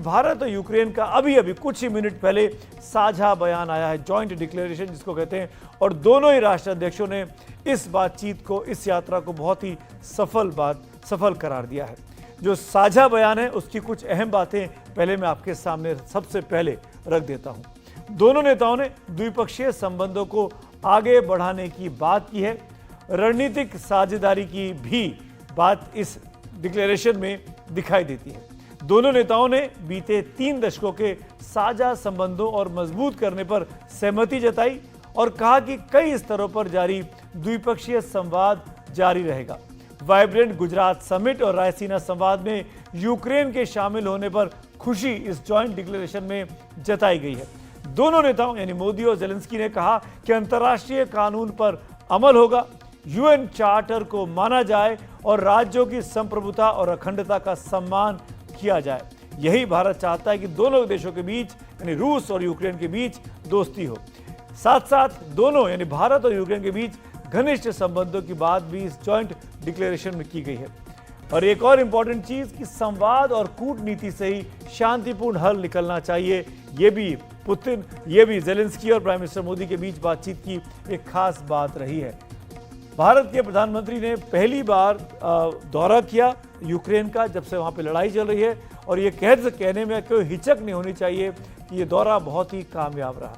भारत और यूक्रेन का अभी कुछ ही मिनट पहले साझा बयान आया है, जॉइंट डिक्लेरेशन जिसको कहते हैं, और दोनों ही राष्ट्राध्यक्षों ने इस बातचीत को, इस यात्रा को बहुत ही सफल करार दिया है। जो साझा बयान है उसकी कुछ अहम बातें पहले मैं आपके सामने सबसे पहले रख देता हूं। दोनों नेताओं ने द्विपक्षीय संबंधों को आगे बढ़ाने की बात की है। रणनीतिक साझेदारी की भी बात इस डिक्लेरेशन में दिखाई देती है। दोनों नेताओं ने बीते 3 दशकों के साझा संबंधों और मजबूत करने पर सहमति जताई और कहा कि कई स्तरों पर जारी द्विपक्षीय संवाद जारी रहेगा। वाइब्रेंट गुजरात समिट और रायसीना संवाद में यूक्रेन के शामिल होने पर खुशी इस जॉइंट डिक्लेरेशन में जताई गई है। दोनों नेताओं यानी मोदी और जेलेंस्की ने कहा कि अंतर्राष्ट्रीय कानून पर अमल होगा, यूएन चार्टर को माना जाए और राज्यों की संप्रभुता और अखंडता का सम्मान किया जाए। यही भारत चाहता है कि दोनों देशों के बीच यानी रूस और यूक्रेन के बीच दोस्ती हो। साथ साथ दोनों यानी भारत और यूक्रेन के बीच घनिष्ठ संबंधों की बात भी इस जॉइंट डिक्लेरेशन में की गई है। और एक और इंपॉर्टेंट चीज कि संवाद और कूटनीति से ही शांतिपूर्ण हल निकलना चाहिए। ये भी पुतिन, ये भी जेलेंस्की और प्राइम मिनिस्टर मोदी के बीच बातचीत की एक खास बात रही है। भारत के प्रधानमंत्री ने पहली बार दौरा किया यूक्रेन का जब से वहाँ पे लड़ाई चल रही है, और ये कहने में कोई हिचक नहीं होनी चाहिए कि ये दौरा बहुत ही कामयाब रहा।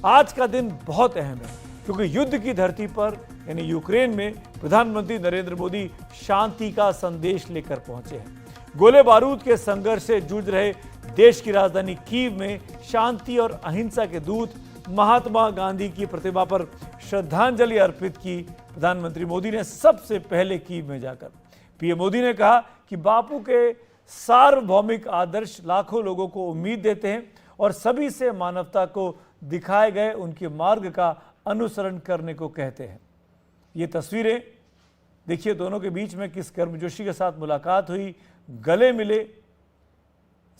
आज का दिन बहुत अहम है क्योंकि युद्ध की धरती पर यानी यूक्रेन में प्रधानमंत्री नरेंद्र मोदी शांति का संदेश लेकर पहुंचे हैं। गोले बारूद के संघर्ष से जूझ रहे देश की राजधानी कीव में शांति और अहिंसा के दूत महात्मा गांधी की प्रतिमा पर श्रद्धांजलि अर्पित की प्रधानमंत्री मोदी ने सबसे पहले कीव में जाकर। पीएम मोदी ने कहा कि बापू के सार्वभौमिक आदर्श लाखों लोगों को उम्मीद देते हैं और सभी से मानवता को दिखाए गए उनके मार्ग का अनुसरण करने को कहते हैं। ये तस्वीरें देखिए, दोनों के बीच में किस गर्मजोशी के साथ मुलाकात हुई, गले मिले।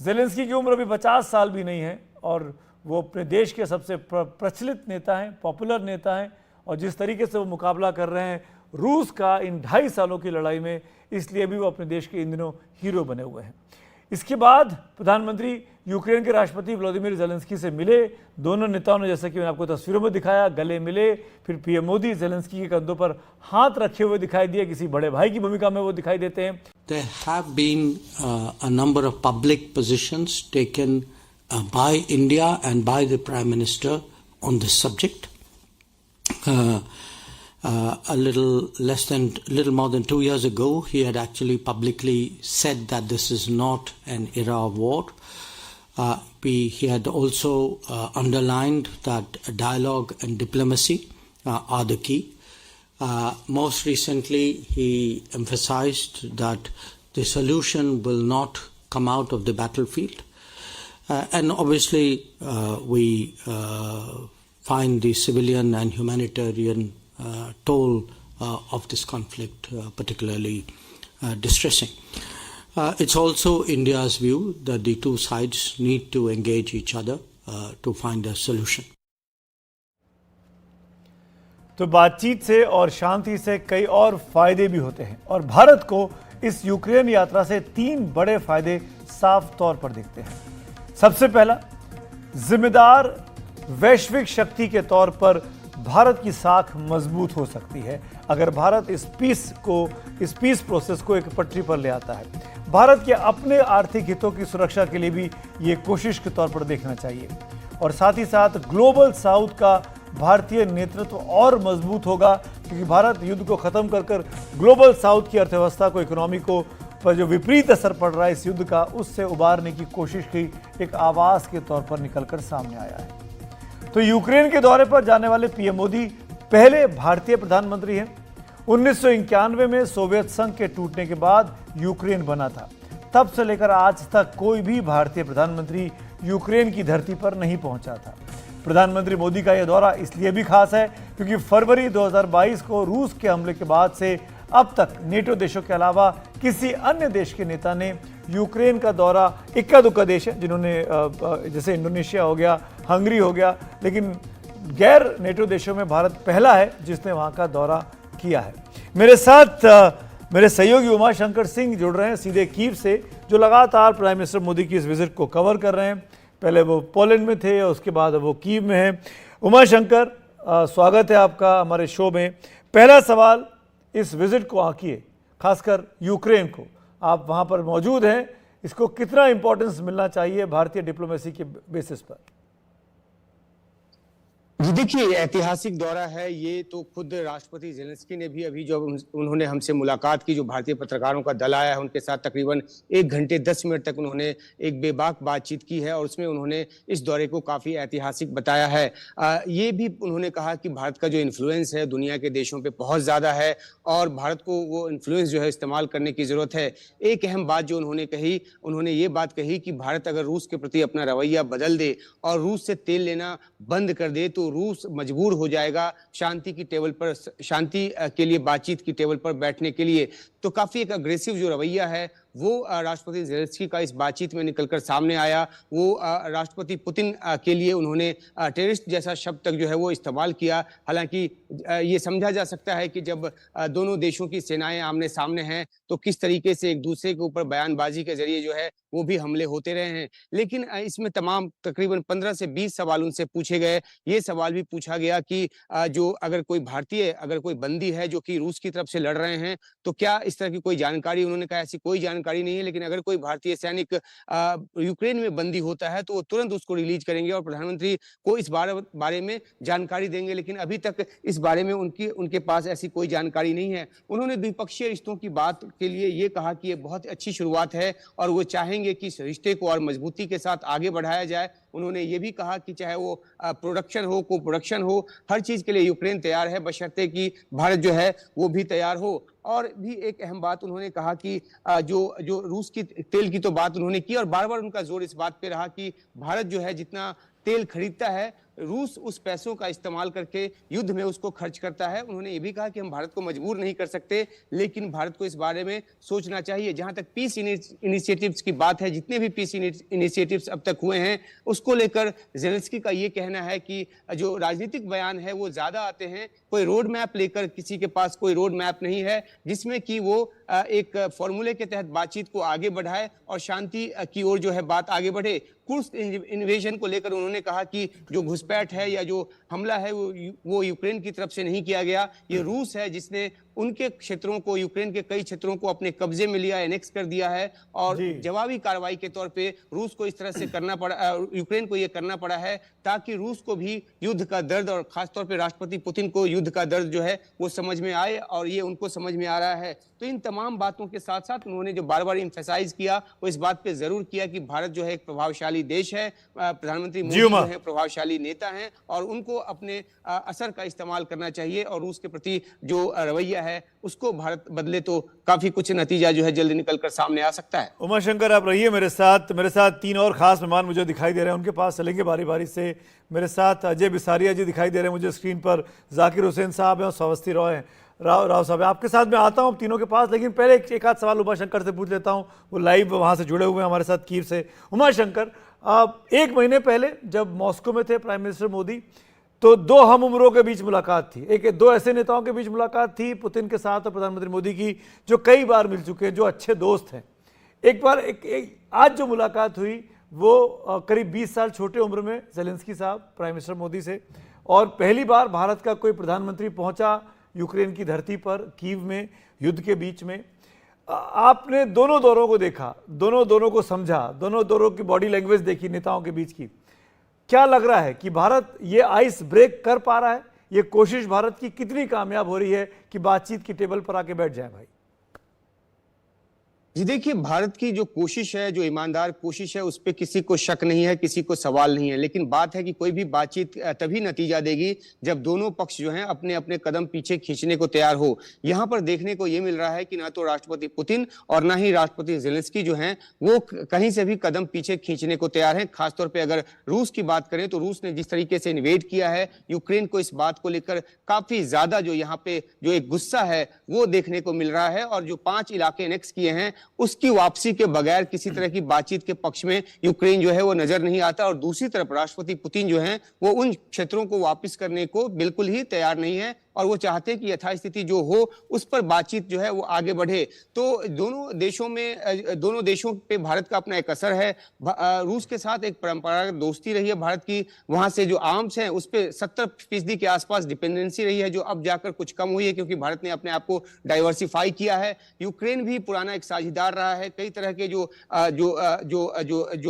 जेलेंस्की की उम्र अभी 50 साल भी नहीं है और वो अपने देश के सबसे प्रचलित नेता हैं, पॉपुलर नेता हैं, और जिस तरीके से वो मुकाबला कर रहे हैं रूस का इन 2.5 सालों की लड़ाई में, इसलिए भी वो अपने देश के इन दिनों हीरो बने हुए हैं। इसके बाद प्रधानमंत्री यूक्रेन के राष्ट्रपति व्लादिमीर जेलेंस्की से मिले। दोनों नेताओं ने, जैसा कि मैंने आपको तस्वीरों में दिखाया, गले मिले। फिर पीएम मोदी जेलेंस्की के कंधों पर हाथ रखे हुए दिखाई दिए, किसी बड़े भाई की भूमिका में वो दिखाई देते हैं। There have been a number of public positions taken by India and by the Prime Minister on this subject. A little more than 2 years ago, he had actually publicly said that this is not an era of war. He had also underlined that dialogue and diplomacy are the key. Most recently, he emphasized that the solution will not come out of the battlefield. And obviously, we find the civilian and humanitarian toll of this conflict particularly distressing. It's also India's view that the two sides need to engage each other to find a solution. तो बातचीत से और शांति से कई और फायदे भी होते हैं, और भारत को इस यूक्रेन यात्रा से 3 बड़े फायदे साफ तौर पर दिखते हैं। सबसे पहला, जिम्मेदार वैश्विक शक्ति के तौर पर भारत की साख मजबूत हो सकती है अगर भारत इस पीस प्रोसेस को एक पटरी पर ले आता है। भारत के अपने आर्थिक हितों की सुरक्षा के लिए भी ये कोशिश के तौर पर देखना चाहिए, और साथ ही साथ ग्लोबल साउथ का भारतीय नेतृत्व और मजबूत होगा क्योंकि भारत युद्ध को खत्म कर ग्लोबल साउथ की अर्थव्यवस्था को, इकोनॉमी को पर जो विपरीत असर पड़ रहा है इस युद्ध का, उससे उबारने की कोशिश की एक आवाज के तौर पर निकलकर सामने आया है। तो यूक्रेन के दौरे पर जाने वाले पीएम मोदी पहले भारतीय प्रधानमंत्री हैं। 1991 में सोवियत संघ के टूटने के बाद यूक्रेन बना था। तब से लेकर आज तक कोई भी भारतीय प्रधानमंत्री यूक्रेन की धरती पर नहीं पहुंचा था। प्रधानमंत्री मोदी का यह दौरा इसलिए भी खास है क्योंकि फरवरी 2022 को रूस के हमले के बाद से अब तक नेटो देशों के अलावा किसी अन्य देश के नेता ने यूक्रेन का दौरा, इक्का दुक्का देश है जिन्होंने, जैसे इंडोनेशिया हो गया, हंगरी हो गया, लेकिन गैर नेटो देशों में भारत पहला है जिसने वहां का दौरा किया है। मेरे साथ मेरे सहयोगी उमा शंकर सिंह जुड़ रहे हैं सीधे कीव से, जो लगातार प्राइम मिनिस्टर मोदी की इस विजिट को कवर कर रहे हैं। पहले वो पोलैंड में थे और उसके बाद वो कीव में हैं। उमा शंकर, स्वागत है आपका हमारे शो में। पहला सवाल इस विजिट को आंकिए, खासकर यूक्रेन को। आप वहाँ पर मौजूद हैं, इसको कितना इंपॉर्टेंस मिलना चाहिए भारतीय डिप्लोमेसी के बेसिस पर? जी देखिए, ऐतिहासिक दौरा है ये, तो खुद राष्ट्रपति ज़ेलेंस्की ने भी अभी जब उन्होंने हमसे मुलाकात की, जो भारतीय पत्रकारों का दल आया है उनके साथ तकरीबन 1 घंटे 10 मिनट तक उन्होंने एक बेबाक बातचीत की है और उसमें उन्होंने इस दौरे को काफ़ी ऐतिहासिक बताया है। ये भी उन्होंने कहा कि भारत का जो इन्फ्लुएंस है दुनिया के देशों पे बहुत ज़्यादा है और भारत को वो इन्फ्लुएंस जो है इस्तेमाल करने की ज़रूरत है। एक अहम बात जो उन्होंने कही, उन्होंने ये बात कही कि भारत अगर रूस के प्रति अपना रवैया बदल दे और रूस से तेल लेना बंद कर दे तो रूस मजबूर हो जाएगा शांति की टेबल पर, शांति के लिए बातचीत की टेबल पर बैठने के लिए। तो काफी एक अग्रेसिव जो रवैया है वो राष्ट्रपति ज़ेलेंस्की का इस बातचीत में निकलकर सामने आया। वो राष्ट्रपति पुतिन के लिए उन्होंने टेररिस्ट जैसा शब्द तक जो है वो इस्तेमाल किया। हालांकि ये समझा जा सकता है कि जब दोनों देशों की सेनाएं आमने सामने हैं तो किस तरीके से एक दूसरे के ऊपर बयानबाजी के जरिए जो है वो भी हमले होते रहे हैं। लेकिन इसमें तमाम तकरीबन 15 से 20 सवाल उनसे पूछे गए। ये सवाल भी पूछा गया कि जो अगर कोई भारतीय, अगर कोई बंदी है जो कि रूस की तरफ से लड़ रहे हैं तो क्या इस तरह की कोई जानकारी? उन्होंने कहा ऐसी कोई जानकारी नहीं है, लेकिन अगर कोई भारतीय सैनिक यूक्रेन में बंदी होता है तो वो तुरंत उसको रिलीज करेंगे और प्रधानमंत्री को इस बारे में जानकारी देंगे। लेकिन अभी तक इस बारे में उनके पास ऐसी कोई जानकारी नहीं है। उन्होंने द्विपक्षीय रिश्तों की बात के लिए ये कहा कि ये बहुत अच्छी शुरुआत है और वो चाहेंगे कि इस रिश्ते को और मजबूती के साथ आगे बढ़ाया जाए। उन्होंने ये भी कहा कि चाहे वो प्रोडक्शन हो, को प्रोडक्शन हो, हर चीज के लिए यूक्रेन तैयार है बशर्ते कि भारत जो है वो भी तैयार हो। और भी एक अहम बात उन्होंने कहा कि जो रूस की तेल की तो बात उन्होंने की और बार बार उनका जोर इस बात पे रहा कि भारत जो है जितना तेल खरीदता है रूस उस पैसों का इस्तेमाल करके युद्ध में उसको खर्च करता है। उन्होंने ये भी कहा कि हम भारत को मजबूर नहीं कर सकते, लेकिन भारत को इस बारे में सोचना चाहिए। जहां तक पीस इनिशिएटिव्स की बात है, जितने भी पीस इनिशिएटिव्स अब तक हुए हैं उसको लेकर ज़ेलेंस्की का ये कहना है कि जो राजनीतिक बयान है वो ज्यादा आते हैं, कोई रोड मैप लेकर किसी के पास कोई रोड मैप नहीं है जिसमें कि वो एक फॉर्मूले के तहत बातचीत को आगे बढ़ाए और शांति की ओर जो है बात आगे बढ़े। कुर्स्क इन्वेजन को लेकर उन्होंने कहा कि जो घुसपैठ है या जो हमला है वो यूक्रेन की तरफ से नहीं किया गया, ये रूस है जिसने उनके क्षेत्रों को, यूक्रेन के कई क्षेत्रों को अपने कब्जे में लिया, एनेक्स कर दिया है और जवाबी कार्रवाई के तौर पे रूस को इस तरह से करना पड़ा, यूक्रेन को ये करना पड़ा है ताकि रूस को भी युद्ध का दर्द और खासतौर पे राष्ट्रपति पुतिन को युद्ध का दर्द जो है वो समझ में आए और ये उनको समझ में आ रहा है। तो इन तमाम बातों के साथ साथ उन्होंने जो बार बार एम्फेसाइज किया वो इस बात पे जरूर किया कि भारत जो है एक प्रभावशाली देश है, प्रधानमंत्री मोदी जो है प्रभावशाली नेता हैं और उनको अपने असर का इस्तेमाल करना चाहिए और रूस के प्रति जो रवैया है उसको भारत बदले तो काफी कुछ नतीजा जो है जल्दी निकलकर सामने आ सकता है। उमा शंकर, आप रहिए मेरे साथ 3 और खास मेहमान मुझे दिखाई दे रहे हैं, उनके पास चलेंगे बारी बारी से। मेरे साथ अजय बिसारिया जी दिखाई दे रहे हैं मुझे स्क्रीन पर, जाकिर हुसैन साहब हैं और स्वास्थी रॉय हैं, राव साहब। आपके साथ मैं आता हूं तीनों के पास, लेकिन पहले एक आध सवाल उमा शंकर से पूछ लेता हूं, वो लाइव वहां से जुड़े हुए हैं हमारे साथ कीव से। उमा शंकर, 1 महीने पहले जब मॉस्को में थे प्राइम मिनिस्टर मोदी तो 2 हम उम्रों के बीच मुलाकात थी, 2 ऐसे नेताओं के बीच मुलाकात थी पुतिन के साथ और प्रधानमंत्री मोदी की, जो कई बार मिल चुके हैं, जो अच्छे दोस्त हैं। एक बार आज जो मुलाकात हुई वो करीब 20 साल छोटे उम्र में ज़ेलेंस्की साहब प्राइम मिनिस्टर मोदी से, और पहली बार भारत का कोई प्रधानमंत्री पहुंचा यूक्रेन की धरती पर, कीव में, युद्ध के बीच में। आपने दोनों दौरों को देखा, दोनों को समझा, दोनों दौरों की बॉडी लैंग्वेज देखी नेताओं के बीच की। क्या लग रहा है कि भारत ये आइस ब्रेक कर पा रहा है? ये कोशिश भारत की कितनी कामयाब हो रही है कि बातचीत की टेबल पर आके बैठ जाए भाई? जी देखिए, भारत की जो कोशिश है, जो ईमानदार कोशिश है, उस पर किसी को शक नहीं है, किसी को सवाल नहीं है। लेकिन बात है कि कोई भी बातचीत तभी नतीजा देगी जब दोनों पक्ष जो हैं अपने अपने कदम पीछे खींचने को तैयार हो। यहाँ पर देखने को ये मिल रहा है कि ना तो राष्ट्रपति पुतिन और ना ही राष्ट्रपति ज़ेलेंस्की जो हैं वो कहीं से भी कदम पीछे खींचने को तैयार हैं। खासतौर पर अगर रूस की बात करें तो रूस ने जिस तरीके से इन्वेड किया है यूक्रेन को, इस बात को लेकर काफी ज्यादा जो यहाँ पे जो एक गुस्सा है वो देखने को मिल रहा है और जो 5 इलाके एनेक्स किए हैं उसकी वापसी के बगैर किसी तरह की बातचीत के पक्ष में यूक्रेन जो है वो नजर नहीं आता। और दूसरी तरफ राष्ट्रपति पुतिन जो है वो उन क्षेत्रों को वापस करने को बिल्कुल ही तैयार नहीं है और वो चाहते हैं कि यथास्थिति जो हो उस पर बातचीत जो है वो आगे बढ़े। तो दोनों देशों पे भारत का अपना एक असर है। रूस के साथ एक परंपरागत दोस्ती रही है भारत की, वहां से जो आर्म्स हैं उस पे 70% के आसपास डिपेंडेंसी रही है, जो अब जाकर कुछ कम हुई है क्योंकि भारत ने अपने आप को डाइवर्सिफाई किया है। यूक्रेन भी पुराना एक साझेदार रहा है, कई तरह के जो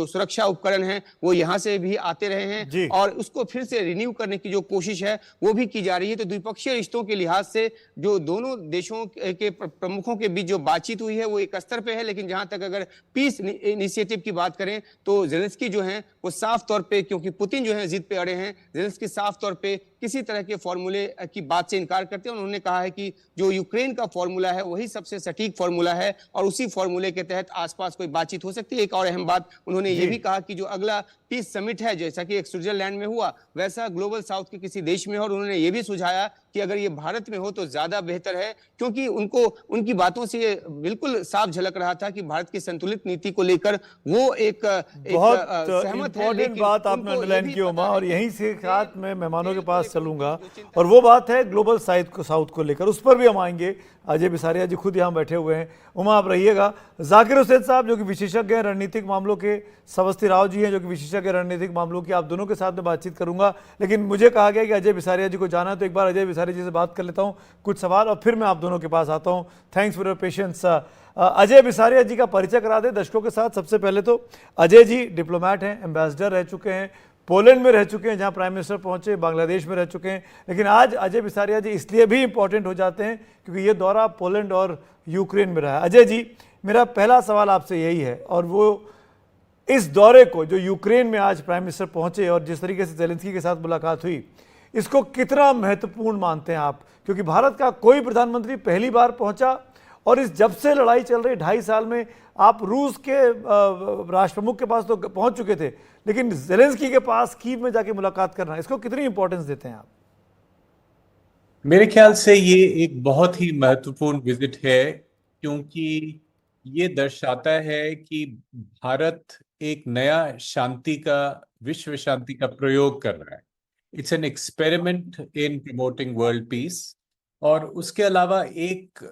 सुरक्षा उपकरण हैं वो यहाँ से भी आते रहे हैं और उसको फिर से रिन्यू करने की जो कोशिश है वो भी की जा रही है। तो द्विपक्षीय रिश्तों के लिहाज से जो दोनों देशों के प्रमुखों के बीच जो बातचीत हुई है वो एक स्तर पे है, लेकिन जहां तक अगर पीस इनिशिएटिव की बात करें तो जेलेंस्की जो हैं वो साफ तौर पे, क्योंकि पुतिन जो है जिद पे अड़े हैं, जेलेंस्की साफ तौर पे किसी तरह के फॉर्मूले की बात से इनकार करते हैं। उन्होंने कहा है कि जो यूक्रेन का फॉर्मूला है वही सबसे सटीक फॉर्मूला है और उसी फॉर्मूले के तहत आसपास कोई बातचीत हो सकती है। एक और अहम बात उन्होंने ये भी कहा कि जो अगला पीस समिट है, जैसा कि एक स्विट्जरलैंड में हुआ वैसा ग्लोबल साउथ के किसी देश में हो, और उन्होंने ये भी सुझाया कि अगर ये भारत में हो तो ज्यादा बेहतर है, क्योंकि उनको उनकी बातों से ये बिल्कुल साफ झलक रहा था कि भारत की संतुलित नीति को लेकर वो एक बहुत सहमत है। इंपॉर्टेंट बात आपने उनको ये अंडरलाइन भी की उमा, पता है और कि यहीं से साथ में मेहमानों के पास चलूंगा, जो चिंता और वो बात है ग्लोबल साउथ को लेकर, उस पर भी हम आएंगे। अजय बिसारिया जी खुद यहाँ बैठे हुए हैं। उमा आप रहिएगा। जाकिर हुसैन साहब जो कि विशेषज्ञ हैं रणनीतिक मामलों के, सवस्थी राव जी हैं जो कि विशेषज्ञ रणनीतिक मामलों की, आप दोनों के साथ में बातचीत करूंगा, लेकिन मुझे कहा गया कि अजय बिसारिया जी को जाना है, तो एक बार अजय बिसारिया जी से बात कर लेता हूँ कुछ सवाल, और फिर मैं आप दोनों के पास आता हूँ। Thanks for your patience. Ajay Bisaria ji का परिचय करा दें दर्शकों के साथ। सबसे पहले तो अजय जी डिप्लोमैट हैं, एम्बेसडर रह चुके हैं, पोलैंड में रह चुके हैं जहां प्राइम मिनिस्टर पहुंचे, बांग्लादेश में रह चुके हैं, लेकिन आज अजय बिसारिया जी इसलिए भी इंपॉर्टेंट हो जाते हैं क्योंकि ये दौरा पोलैंड और यूक्रेन में रहा है। अजय जी, मेरा पहला सवाल आपसे यही है, और वो इस दौरे को जो यूक्रेन में आज प्राइम मिनिस्टर पहुंचे और जिस तरीके से जेलेंस्की के साथ मुलाकात हुई, इसको कितना महत्वपूर्ण मानते हैं आप? क्योंकि भारत का कोई प्रधानमंत्री पहली बार पहुंचा, और इस जब से लड़ाई चल रही 2.5 साल में आप रूस के राष्ट्र प्रमुख के पास तो पहुंच चुके थे, लेकिन जेलेंस्की के पास कीव में जाके मुलाकात करना, इसको कितनी इंपॉर्टेंस देते हैं आप? मेरे ख्याल से ये एक बहुत ही महत्वपूर्ण विजिट है, क्योंकि ये दर्शाता है कि भारत एक नया शांति का, विश्व शांति का प्रयोग कर रहा है। It's an experiment in promoting world peace. और उसके अलावा एक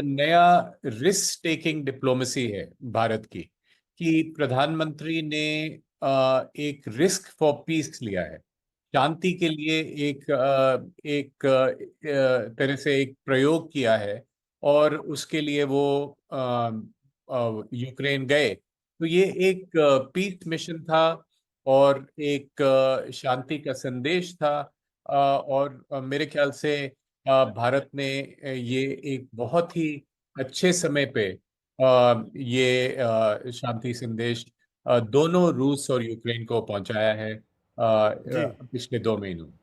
नया रिस्क टेकिंग डिप्लोमेसी है भारत की, कि प्रधानमंत्री ने एक रिस्क फॉर पीस लिया है, शांति के लिए एक तरह से एक प्रयोग किया है, और उसके लिए वो यूक्रेन गए। तो ये एक पीस मिशन था और एक शांति का संदेश था, और मेरे ख्याल से भारत ने ये एक बहुत ही अच्छे समय पे ये शांति संदेश दोनों रूस और यूक्रेन को पहुंचाया है पिछले 2 महीनों में।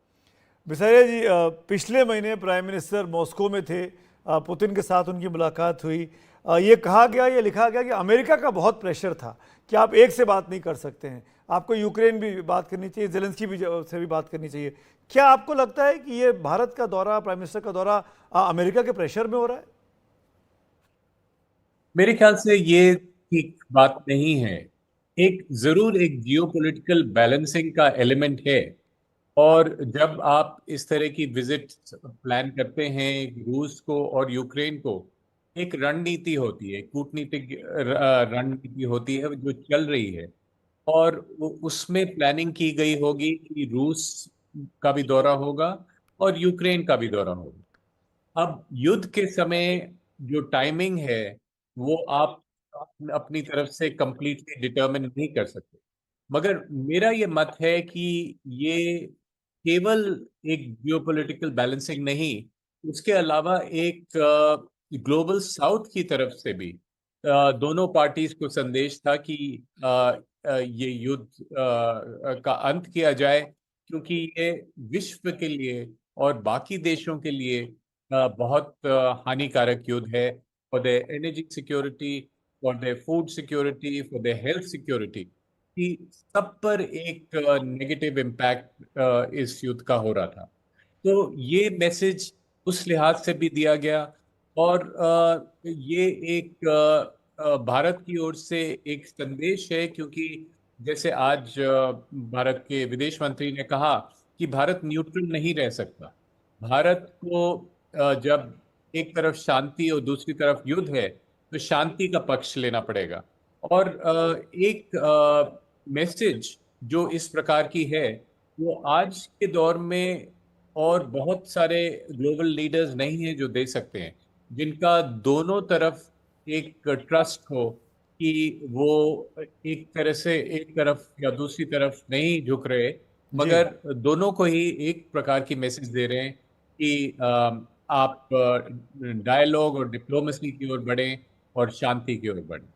बिसारिया जी, पिछले महीने प्राइम मिनिस्टर मॉस्को में थे, पुतिन के साथ उनकी मुलाकात हुई, ये कहा गया, ये लिखा गया कि अमेरिका का बहुत प्रेशर था कि आप एक से बात नहीं कर सकते हैं, आपको यूक्रेन भी बात करनी चाहिए, जेलेंस्की भी से भी बात करनी चाहिए। क्या आपको लगता है कि ये भारत का दौरा, प्राइम मिनिस्टर का दौरा अमेरिका के प्रेशर में हो रहा है? मेरे ख्याल से ये ठीक बात नहीं है। जरूर एक जियोपॉलिटिकल बैलेंसिंग का एलिमेंट है, और जब आप इस तरह की विजिट प्लान करते हैं रूस को और यूक्रेन को, एक रणनीति होती है, कूटनीतिक रणनीति होती है जो चल रही है, और उसमें प्लानिंग की गई होगी कि रूस का भी दौरा होगा और यूक्रेन का भी दौरा होगा। अब युद्ध के समय जो टाइमिंग है वो आप अपनी तरफ से कंप्लीटली डिटरमिन नहीं कर सकते, मगर मेरा ये मत है कि ये केवल एक जियोपॉलिटिकल बैलेंसिंग नहीं, उसके अलावा एक ग्लोबल साउथ की तरफ से भी दोनों पार्टीज को संदेश था कि ये युद्ध का अंत किया जाए, क्योंकि ये विश्व के लिए और बाकी देशों के लिए बहुत हानिकारक युद्ध है, for the energy security, for the food security, for the health security, कि सब पर एक नेगेटिव इम्पैक्ट इस युद्ध का हो रहा था। तो ये मैसेज उस लिहाज से भी दिया गया, और ये एक भारत की ओर से एक संदेश है, क्योंकि जैसे आज भारत के विदेश मंत्री ने कहा कि भारत न्यूट्रल नहीं रह सकता, भारत को जब एक तरफ शांति और दूसरी तरफ युद्ध है तो शांति का पक्ष लेना पड़ेगा। और एक मैसेज जो इस प्रकार की है वो आज के दौर में और बहुत सारे ग्लोबल लीडर्स नहीं हैं जो दे सकते हैं, जिनका दोनों तरफ एक ट्रस्ट हो कि वो एक तरह से एक तरफ या दूसरी तरफ नहीं झुक रहे, जी। मगर दोनों को ही एक प्रकार की मैसेज दे रहे हैं कि आप डायलॉग और डिप्लोमेसी की ओर बढ़ें और शांति की ओर बढ़ें।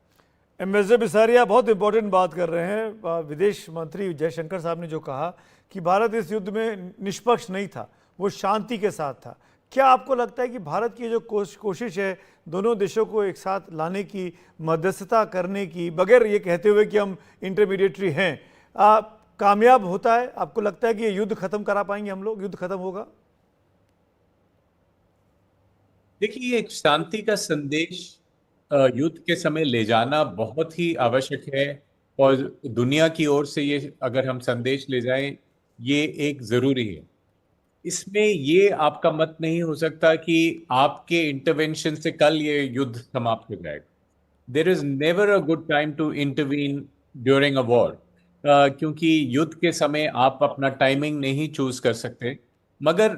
एम्बेसडर बिसारिया बहुत इंपॉर्टेंट बात कर रहे हैं। विदेश मंत्री जयशंकर साहब ने जो कहा कि भारत इस युद्ध में निष्पक्ष नहीं था, वो शांति के साथ था। क्या आपको लगता है कि भारत की जो कोशिश है दोनों देशों को एक साथ लाने की, मध्यस्थता करने की, बगैर ये कहते हुए कि हम इंटरमीडिएटरी हैं, कामयाब होता है? आपको लगता है कि ये युद्ध खत्म करा पाएंगे हम लोग, युद्ध खत्म होगा? देखिए, एक शांति का संदेश युद्ध के समय ले जाना बहुत ही आवश्यक है, और दुनिया की ओर से ये अगर हम संदेश ले जाएं, ये एक जरूरी है। इसमें ये आपका मत नहीं हो सकता कि आपके इंटरवेंशन से कल ये युद्ध समाप्त हो जाएगा। There is never a good time to intervene during a war, क्योंकि युद्ध के समय आप अपना टाइमिंग नहीं चूज कर सकते। मगर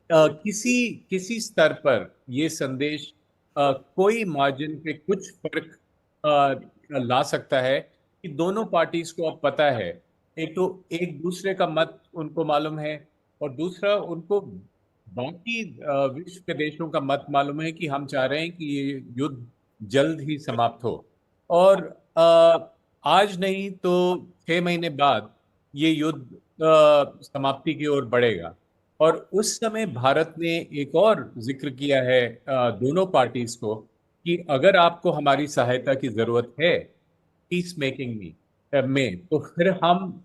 किसी किसी स्तर पर ये संदेश कोई मार्जिन पे कुछ फर्क ला सकता है कि दोनों पार्टीज को अब पता है, एक तो एक दूसरे का मत उनको मालूम है, और दूसरा उनको बाकी विश्व के देशों का मत मालूम है कि हम चाह रहे हैं कि ये युद्ध जल्द ही समाप्त हो। और आज नहीं तो 6 महीने बाद ये युद्ध समाप्ति की ओर बढ़ेगा। और उस समय भारत ने एक और जिक्र किया है दोनों पार्टीज को कि अगर आपको हमारी सहायता की जरूरत है पीस मेकिंग में, तो फिर हम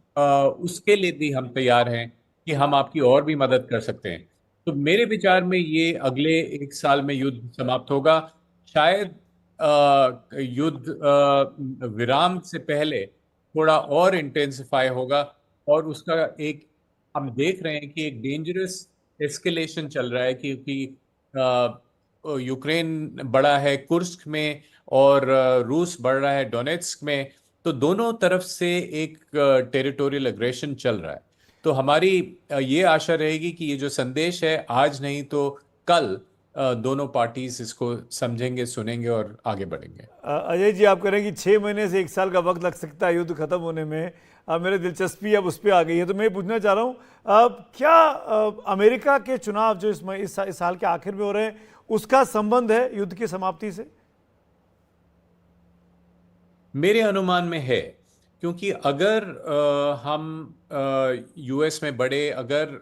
उसके लिए भी हम तैयार हैं कि हम आपकी और भी मदद कर सकते हैं। तो मेरे विचार में ये अगले 1 साल में युद्ध समाप्त होगा। शायद युद्ध विराम से पहले थोड़ा और इंटेंसिफाई होगा, और उसका एक हम देख रहे हैं कि एक डेंजरस एस्केलेशन चल रहा है, क्योंकि यूक्रेन बढ़ा है कुर्स्क में और रूस बढ़ रहा है डोनेट्स्क में। तो दोनों तरफ से एक टेरिटोरियल अग्रेशन चल रहा है। तो हमारी ये आशा रहेगी कि ये जो संदेश है आज नहीं तो कल दोनों पार्टीज इसको समझेंगे, सुनेंगे और आगे बढ़ेंगे। अजय जी, आप कह रहे हैं कि 6 महीने से 1 साल का वक्त लग सकता है युद्ध खत्म होने में। मेरे दिलचस्पी अब उस पर आ गई है, तो मैं पूछना चाह रहा हूँ क्या अमेरिका के चुनाव जो इस साल के आखिर में हो रहे हैं उसका संबंध है युद्ध की समाप्ति से? मेरे अनुमान में है, क्योंकि अगर हम यूएस में बढ़े, अगर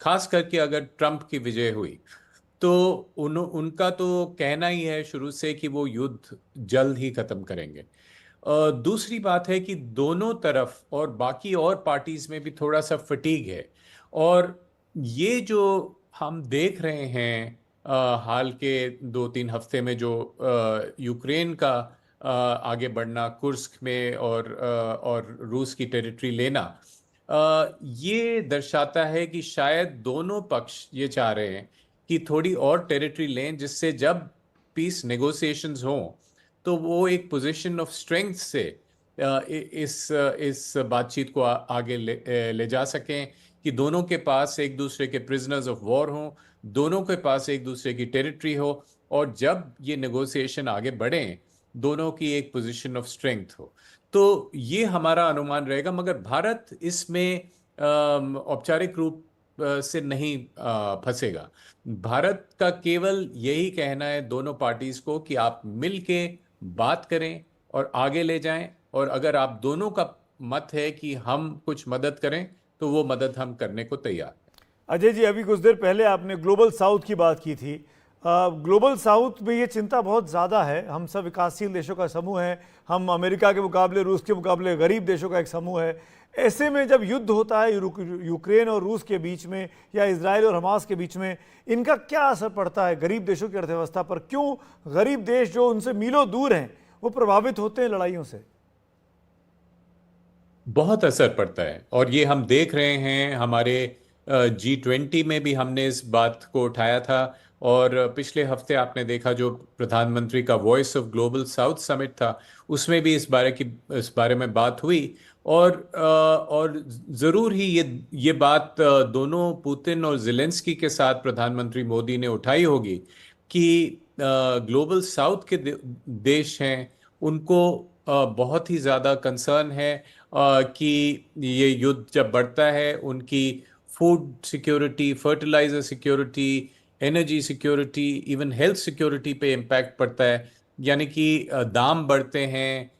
खास करके अगर ट्रंप की विजय हुई, तो उनका तो कहना ही है शुरू से कि वो युद्ध जल्द ही खत्म करेंगे। दूसरी बात है कि दोनों तरफ और बाकी और पार्टीज में भी थोड़ा सा फटीग है, और ये जो हम देख रहे हैं हाल के 2-3 हफ्ते में जो यूक्रेन का आगे बढ़ना कुर्स्क में और रूस की टेरिटरी लेना, ये दर्शाता है कि शायद दोनों पक्ष ये चाह रहे हैं कि थोड़ी और टेरिटरी लें, जिससे जब पीस नेगोशिएशंस हों तो वो एक पोजीशन ऑफ स्ट्रेंथ से इस बातचीत को आगे ले जा सकें, कि दोनों के पास एक दूसरे के प्रिजनर्स ऑफ वॉर हों, दोनों के पास एक दूसरे की टेरिटरी हो, और जब ये नेगोशिएशन आगे बढ़ें दोनों की एक पोजीशन ऑफ स्ट्रेंथ हो। तो ये हमारा अनुमान रहेगा। मगर भारत इसमें औपचारिक रूप से नहीं फंसेगा। भारत का केवल यही कहना है दोनों पार्टीज को कि आप मिलके बात करें और आगे ले जाएं, और अगर आप दोनों का मत है कि हम कुछ मदद करें तो वो मदद हम करने को तैयार हैं। अजय जी, अभी कुछ देर पहले आपने ग्लोबल साउथ की बात की थी। ग्लोबल साउथ में ये चिंता बहुत ज़्यादा है। हम सब विकासशील देशों का समूह है, हम अमेरिका के मुकाबले, रूस के मुकाबले गरीब देशों का एक समूह है। ऐसे में जब युद्ध होता है यूक्रेन और रूस के बीच में या इजराइल और हमास के बीच में, इनका क्या असर पड़ता है गरीब देशों की अर्थव्यवस्था पर? क्यों गरीब देश जो उनसे मीलों दूर हैं वो प्रभावित होते हैं लड़ाइयों से? बहुत असर पड़ता है, और ये हम देख रहे हैं हमारे G20 में भी हमने इस बात को उठाया था। और पिछले हफ्ते आपने देखा जो प्रधानमंत्री का voice of global south summit था, उसमें भी इस बारे में बात हुई। और जरूर ही ये बात दोनों पुतिन और ज़ेलेंस्की के साथ प्रधानमंत्री मोदी ने उठाई होगी कि ग्लोबल साउथ के देश हैं, उनको बहुत ही ज़्यादा कंसर्न है कि ये युद्ध जब बढ़ता है उनकी food security, fertiliser security, energy security, even health security पे इम्पैक्ट पड़ता है। यानी कि दाम बढ़ते हैं,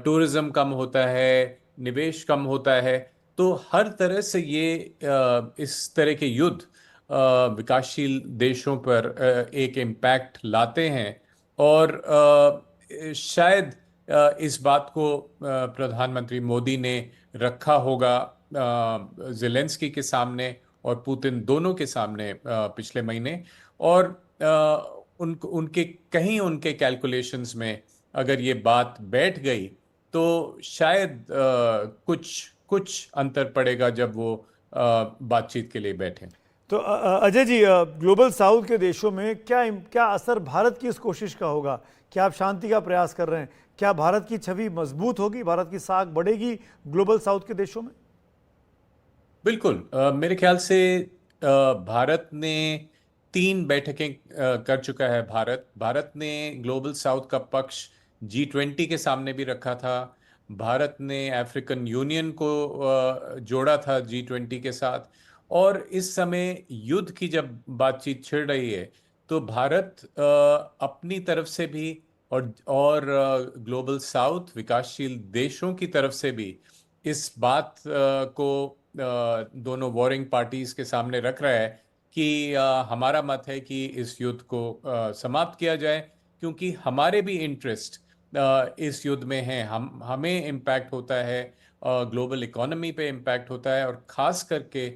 टूरिज्म कम होता है, निवेश कम होता है। तो हर तरह से ये इस तरह के युद्ध विकासशील देशों पर एक इम्पैक्ट लाते हैं। और शायद इस बात को प्रधानमंत्री मोदी ने रखा होगा ज़ेलेंस्की के सामने और पुतिन दोनों के सामने पिछले महीने। और उनके कैलकुलेशंस में अगर ये बात बैठ गई तो शायद कुछ कुछ अंतर पड़ेगा जब वो बातचीत के लिए बैठे। तो अजय जी, ग्लोबल साउथ के देशों में क्या क्या असर भारत की इस कोशिश का होगा? क्या आप शांति का प्रयास कर रहे हैं? क्या भारत की छवि मजबूत होगी, भारत की साख बढ़ेगी ग्लोबल साउथ के देशों में? बिल्कुल। मेरे ख्याल से भारत ने 3 बैठकें कर चुका है। भारत ने ग्लोबल साउथ का पक्ष G20 के सामने भी रखा था। भारत ने अफ्रीकन यूनियन को जोड़ा था G20 के साथ। और इस समय युद्ध की जब बातचीत छिड़ रही है तो भारत अपनी तरफ से भी और ग्लोबल साउथ विकासशील देशों की तरफ से भी इस बात को दोनों वॉरिंग पार्टीज के सामने रख रहा है कि हमारा मत है कि इस युद्ध को समाप्त किया जाए, क्योंकि हमारे भी इंटरेस्ट इस युद्ध में हैं। हमें इम्पैक्ट होता है, ग्लोबल इकोनॉमी पे इम्पैक्ट होता है, और ख़ास करके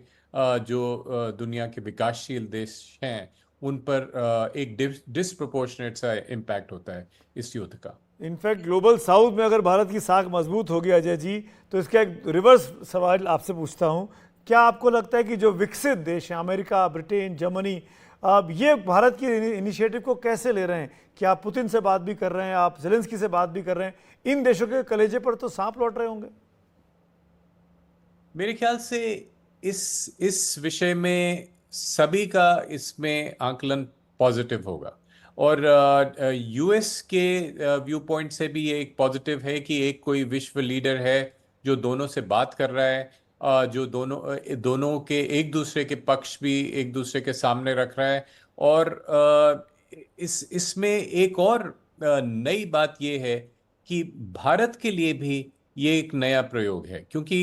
जो दुनिया के विकासशील देश हैं उन पर एक डिस्प्रोपोर्शनेट सा इम्पैक्ट होता है इस युद्ध का। इनफैक्ट ग्लोबल साउथ में अगर भारत की साख मजबूत होगी अजय जी, तो इसका एक रिवर्स सवाल आपसे पूछता हूं, क्या आपको लगता है कि जो विकसित देश हैं, अमेरिका, ब्रिटेन, जर्मनी, अब ये भारत की इनिशिएटिव को कैसे ले रहे हैं? क्या आप पुतिन से बात भी कर रहे हैं, आप ज़ेलेंस्की से बात भी कर रहे हैं? इन देशों के कलेजे पर तो सांप लौट रहे होंगे। मेरे ख्याल से इस विषय में सभी का इसमें आकलन पॉजिटिव होगा। और यूएस के व्यू पॉइंट से भी ये एक पॉजिटिव है कि एक कोई विश्व लीडर है जो दोनों से बात कर रहा है, जो दोनों के एक दूसरे के पक्ष भी एक दूसरे के सामने रख रहा है। और इसमें एक और नई बात ये है कि भारत के लिए भी ये एक नया प्रयोग है, क्योंकि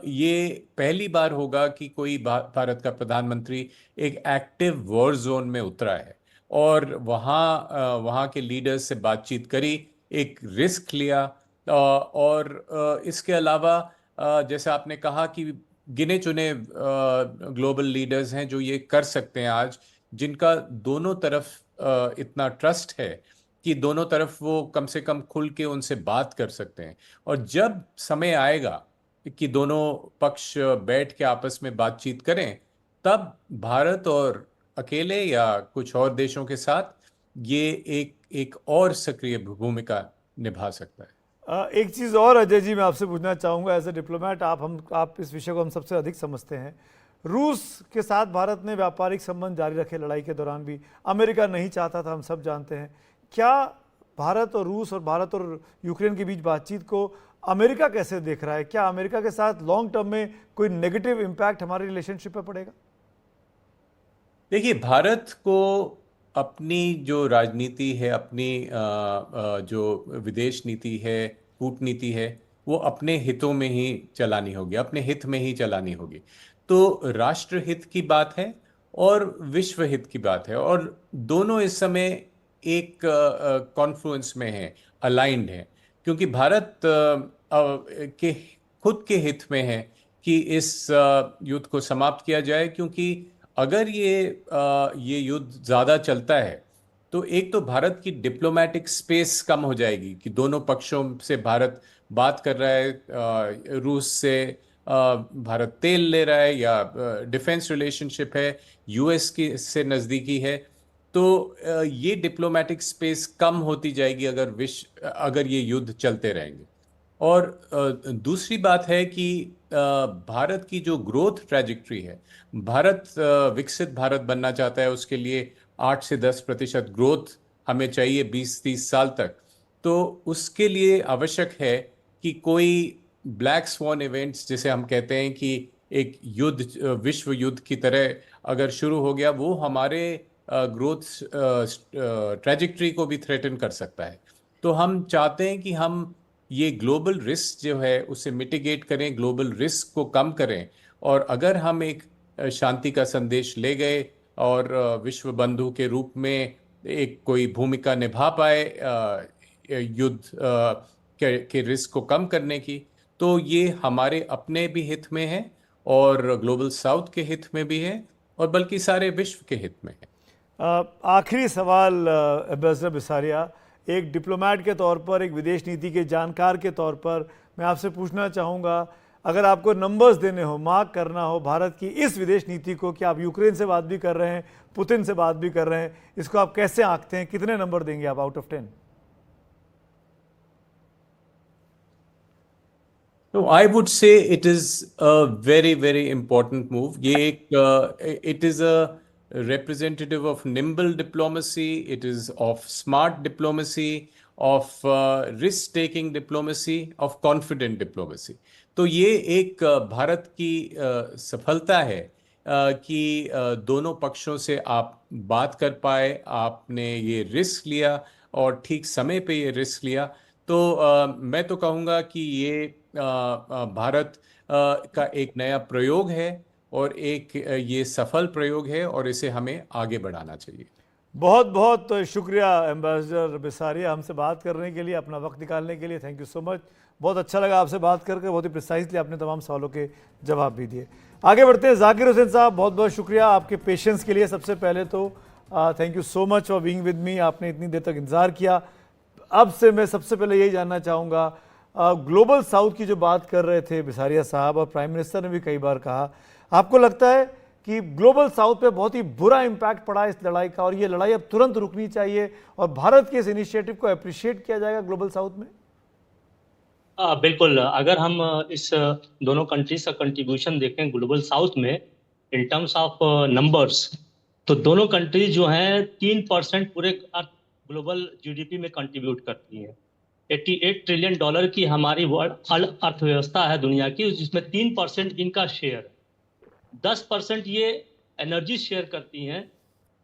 ये पहली बार होगा कि कोई भारत का प्रधानमंत्री एक एक्टिव वॉर जोन में उतरा है और वहाँ के लीडर्स से बातचीत करी, एक रिस्क लिया। और इसके अलावा जैसे आपने कहा कि गिने चुने ग्लोबल लीडर्स हैं जो ये कर सकते हैं आज, जिनका दोनों तरफ इतना ट्रस्ट है कि दोनों तरफ वो कम से कम खुल के उनसे बात कर सकते हैं। और जब समय आएगा कि दोनों पक्ष बैठ के आपस में बातचीत करें, तब भारत और अकेले या कुछ और देशों के साथ ये एक और सक्रिय भूमिका निभा सकता है। एक चीज़ और अजय जी मैं आपसे पूछना चाहूँगा, एज ए डिप्लोमेट आप इस विषय को हम सबसे अधिक समझते हैं। रूस के साथ भारत ने व्यापारिक संबंध जारी रखे लड़ाई के दौरान भी, अमेरिका नहीं चाहता था, हम सब जानते हैं। क्या भारत और रूस और भारत और यूक्रेन के बीच बातचीत को अमेरिका कैसे देख रहा है? क्या अमेरिका के साथ लॉन्ग टर्म में कोई नेगेटिव इम्पैक्ट हमारे रिलेशनशिप पर पड़ेगा? देखिए, भारत को अपनी जो राजनीति है, अपनी जो विदेश नीति है, कूटनीति है, वो अपने हितों में ही चलानी होगी, अपने हित में ही चलानी होगी। तो राष्ट्र हित की बात है और विश्व हित की बात है, और दोनों इस समय एक कॉन्फ्लुएंस में है, अलाइंड है। क्योंकि भारत के खुद के हित में है कि इस युद्ध को समाप्त किया जाए, क्योंकि अगर ये युद्ध ज़्यादा चलता है तो एक तो भारत की डिप्लोमेटिक स्पेस कम हो जाएगी कि दोनों पक्षों से भारत बात कर रहा है, रूस से भारत तेल ले रहा है या डिफेंस रिलेशनशिप है, यूएस की से नज़दीकी है, तो ये डिप्लोमेटिक स्पेस कम होती जाएगी अगर ये युद्ध चलते रहेंगे। और दूसरी बात है कि भारत की जो ग्रोथ ट्रैजेक्टरी है, भारत विकसित भारत बनना चाहता है, उसके लिए 8 से 10% ग्रोथ हमें चाहिए 20-30 साल तक। तो उसके लिए आवश्यक है कि कोई ब्लैक स्वॉन इवेंट्स जिसे हम कहते हैं कि एक युद्ध विश्व युद्ध की तरह अगर शुरू हो गया, वो हमारे ग्रोथ ट्रैजेक्टरी को भी थ्रेटन कर सकता है। तो हम चाहते हैं कि हम ये ग्लोबल रिस्क जो है उसे मिटिगेट करें, ग्लोबल रिस्क को कम करें। और अगर हम एक शांति का संदेश ले गए और विश्व बंधु के रूप में एक कोई भूमिका निभा पाए युद्ध के रिस्क को कम करने की, तो ये हमारे अपने भी हित में है और ग्लोबल साउथ के हित में भी है और बल्कि सारे विश्व के हित में है। आखिरी सवाल एम्बेसडर बिसारिया, एक डिप्लोमेट के तौर पर, एक विदेश नीति के जानकार के तौर पर मैं आपसे पूछना चाहूँगा, अगर आपको नंबर्स देने हो, मार्क करना हो भारत की इस विदेश नीति को कि आप यूक्रेन से बात भी कर रहे हैं, पुतिन से बात भी कर रहे हैं, इसको आप कैसे आंकते हैं, कितने नंबर देंगे आप out of 10? So I would say it is a very, very important move. It is a representative of nimble diplomacy. It is of smart diplomacy, of risk-taking diplomacy, of confident diplomacy. तो ये एक भारत की सफलता है कि दोनों पक्षों से आप बात कर पाए, आपने ये रिस्क लिया और ठीक समय पे ये रिस्क लिया। तो मैं तो कहूँगा कि ये भारत का एक नया प्रयोग है और एक ये सफल प्रयोग है और इसे हमें आगे बढ़ाना चाहिए। बहुत बहुत शुक्रिया एम्बेसडर बिसारिया, हमसे बात करने के लिए, अपना वक्त निकालने के लिए। Thank you so much. बहुत अच्छा लगा आपसे बात करके, बहुत ही प्रिसाइजली आपने तमाम सवालों के जवाब भी दिए। आगे बढ़ते हैं। जाकिर हुसैन साहब, बहुत बहुत शुक्रिया आपके पेशेंस के लिए। सबसे पहले तो thank you so much for being with me. आपने इतनी देर तक इंतज़ार किया। अब से मैं सबसे पहले यही जानना चाहूँगा, ग्लोबल साउथ की जो बात कर रहे थे बिसारिया साहब, और प्राइम मिनिस्टर ने भी कई बार कहा, आपको लगता है कि ग्लोबल साउथ पे बहुत ही बुरा इम्पैक्ट पड़ा इस लड़ाई का और ये लड़ाई अब तुरंत रुकनी चाहिए और भारत के इस इनिशिएटिव को अप्रिशिएट किया जाएगा ग्लोबल साउथ में? बिल्कुल। अगर हम इस दोनों कंट्रीज का कंट्रीब्यूशन देखें ग्लोबल साउथ में इन टर्म्स ऑफ नंबर्स, तो दोनों कंट्रीज जो हैं 3% पूरे ग्लोबल जीडीपी में कंट्रीब्यूट करती हैं। $88 ट्रिलियन की हमारी वर्ल्ड अर्थव्यवस्था है दुनिया की, जिसमें 3% इनका शेयर है। 10% ये एनर्जी शेयर करती हैं,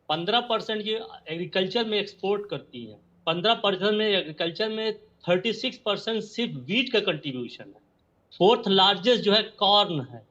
15% ये एग्रीकल्चर में एक्सपोर्ट करती हैं, 15% में एग्रीकल्चर में 36% सिर्फ वीट का कंट्रीब्यूशन है। फोर्थ लार्जेस्ट जो है कॉर्न है।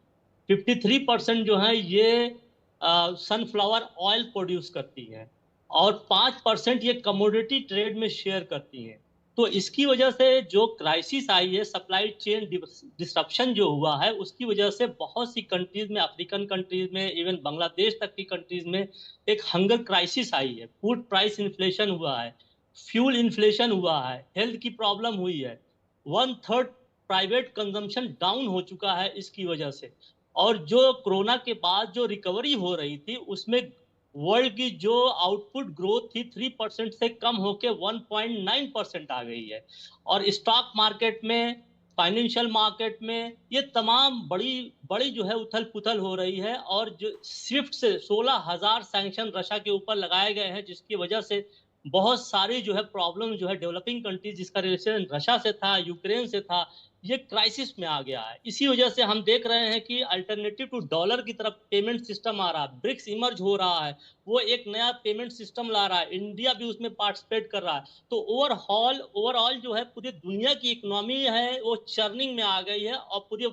53% जो है ये सनफ्लावर ऑयल प्रोड्यूस करती हैं और 5% ये कमोडिटी ट्रेड में शेयर करती हैं। तो इसकी वजह से जो क्राइसिस आई है, सप्लाई चेन डिसरप्शन जो हुआ है, उसकी वजह से बहुत सी कंट्रीज में, अफ्रीकन कंट्रीज में, इवन बांग्लादेश तक की कंट्रीज में एक हंगर क्राइसिस आई है। फूड प्राइस इन्फ्लेशन हुआ है, फ्यूल इन्फ्लेशन हुआ है, हेल्थ की प्रॉब्लम हुई है, 1/3 प्राइवेट कंजम्पशन डाउन हो चुका है इसकी वजह से। और जो कोरोना के बाद जो रिकवरी हो रही थी, उसमें वर्ल्ड की जो आउटपुट ग्रोथ थी 3% से कम होकर 1.9% आ गई है। और स्टॉक मार्केट में, फाइनेंशियल मार्केट में ये तमाम बड़ी जो है उथल पुथल हो रही है। और जो स्विफ्ट से 16,000 सैंक्शन रशिया के ऊपर लगाए गए हैं, जिसकी वजह से बहुत सारी जो है प्रॉब्लम जो है डेवलपिंग कंट्रीज जिसका रिलेशन रशिया से था, यूक्रेन से था, ये क्राइसिस में आ गया है। इसी वजह से हम देख रहे हैं कि अल्टरनेटिव टू डॉलर की तरफ पेमेंट सिस्टम आ रहा है, ब्रिक्स इमर्ज हो रहा है, वो एक नया पेमेंट सिस्टम ला रहा है, इंडिया भी उसमें पार्टिसिपेट कर रहा है। तो ओवरऑल जो है पूरी दुनिया की इकोनॉमी है वो चर्निंग में आ गई है। और पूरी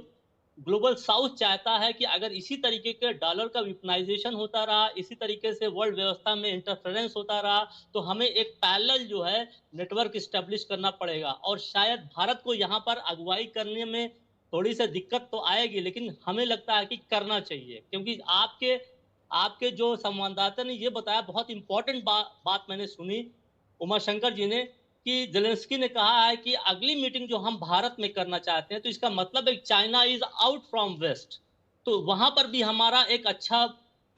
ग्लोबल साउथ चाहता है कि अगर इसी तरीके के डॉलर का विपनाइजेशन होता रहा, इसी तरीके से वर्ल्ड व्यवस्था में इंटरफेरेंस होता रहा, तो हमें एक पैरेलल जो है नेटवर्क स्टैब्लिश करना पड़ेगा। और शायद भारत को यहाँ पर अगुवाई करने में थोड़ी सी दिक्कत तो आएगी, लेकिन हमें लगता है कि करना चाहिए। क्योंकि आपके जो संवाददाता ने ये बताया, बहुत इंपॉर्टेंट बात मैंने सुनी उमा शंकर जी ने, कि जेलेंस्की ने कहा है कि अगली मीटिंग जो हम भारत में करना चाहते हैं, तो इसका मतलब है China is out from west, तो वहां पर भी हमारा एक अच्छा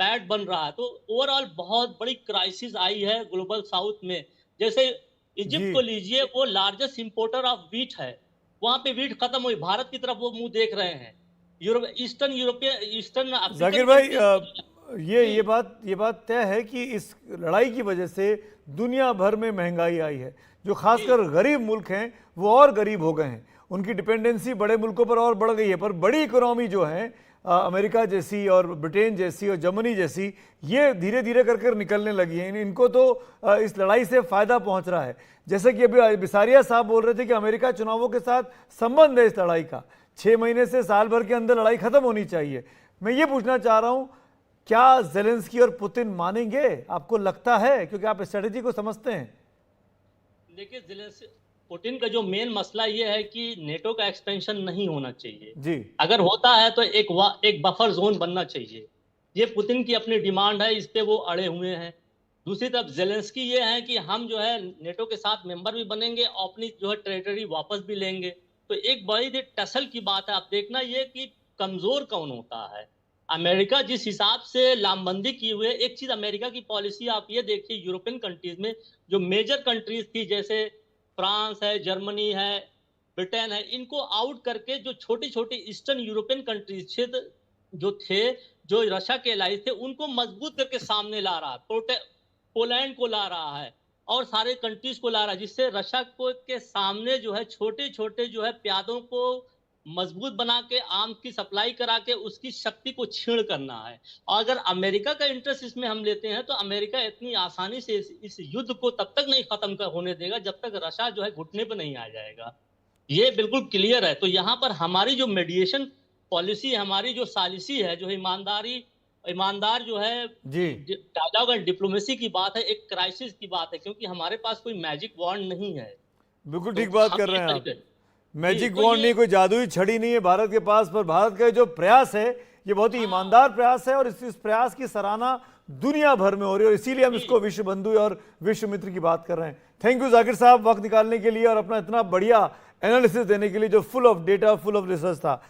पैड बन रहा है। तो ओवरऑल बहुत बड़ी क्राइसिस आई है ग्लोबल साउथ में। जैसे इजिप्ट जी। को लीजिए, वो लार्जेस्ट इंपोर्टर ऑफ वीट है, वहां पे वीट खत्म हुई, भारत की तरफ वो मुंह देख रहे हैं। ईस्टर्न जाकिर अफ्रीकन भाई कंट्रीज। ये बात तय है कि इस लड़ाई की वजह से दुनिया भर में महंगाई आई है। जो खासकर गरीब मुल्क हैं वो और गरीब हो गए हैं, उनकी डिपेंडेंसी बड़े मुल्कों पर और बढ़ गई है। पर बड़ी इकोनॉमी जो है अमेरिका जैसी और ब्रिटेन जैसी और जर्मनी जैसी, ये धीरे धीरे कर कर निकलने लगी हैं। इनको तो इस लड़ाई से फ़ायदा पहुंच रहा है। जैसे कि अभी बिसारिया साहब बोल रहे थे कि अमेरिका चुनावों के साथ संबंध है इस लड़ाई का, 6 महीने से साल भर के अंदर लड़ाई खत्म होनी चाहिए। मैं ये पूछना चाह रहा हूँ, क्या जेलेंस्की और पुतिन मानेंगे? आपको लगता है, क्योंकि आप स्ट्रेटेजी को समझते हैं? देखिए, पुतिन का जो मेन मसला ये है कि नेटो का एक्सपेंशन नहीं होना चाहिए जी। अगर होता है तो एक बफर जोन बनना चाहिए। ये पुतिन की अपनी डिमांड है, इस पे वो अड़े हुए हैं। दूसरी तरफ जेलेंस्की ये है कि हम जो है नेटो के साथ मेंबर भी बनेंगे और अपनी जो है टेरिटरी वापस भी लेंगे। तो एक बड़ी टसल की बात है। आप देखना ये कि कमजोर कौन होता है। अमेरिका जिस हिसाब से लामबंदी की हुई है, एक चीज अमेरिका की पॉलिसी आप ये देखिए, यूरोपियन कंट्रीज में जो मेजर कंट्रीज थी, जैसे फ्रांस है, जर्मनी है, ब्रिटेन है, इनको आउट करके जो छोटी छोटी ईस्टर्न यूरोपियन कंट्रीज क्षेत्र जो थे, जो रशिया के एलाइज थे, उनको मजबूत करके सामने ला रहा है। पोलैंड को ला रहा है और सारे कंट्रीज को ला रहा है, जिससे रशिया को के सामने जो है छोटे छोटे जो है प्यादों को मजबूत बना के आर्म्स की सप्लाई करा के उसकी शक्ति को छीण करना है। और अगर अमेरिका का इंटरेस्ट इसमें हम लेते हैं तो अमेरिका इतनी आसानी से इस युद्ध को तब तक नहीं खत्म होने देगा जब तक रशिया जो है घुटने पे नहीं आ जाएगा। ये बिल्कुल क्लियर है। तो यहाँ पर हमारी जो मीडिएशन पॉलिसी, हमारी जो सालिसी है, जो ईमानदार जो है डायलॉग एंड डिप्लोमेसी की बात है, एक क्राइसिस की बात है, क्योंकि हमारे पास कोई मैजिक वॉन्ड नहीं है। बिल्कुल ठीक बात कर रहे हैं आप। मैजिक वॉन्ड नहीं, कोई जादुई छड़ी नहीं है भारत के पास। पर भारत का जो प्रयास है ये बहुत ही ईमानदार प्रयास है और इस प्रयास की सराहना दुनिया भर में हो रही है, और इसीलिए हम इसको विश्व बंधु और विश्व मित्र की बात कर रहे हैं। थैंक यू जाकिर साहब, वक्त निकालने के लिए और अपना इतना बढ़िया एनालिसिस देने के लिए, जो full of data, full of research था।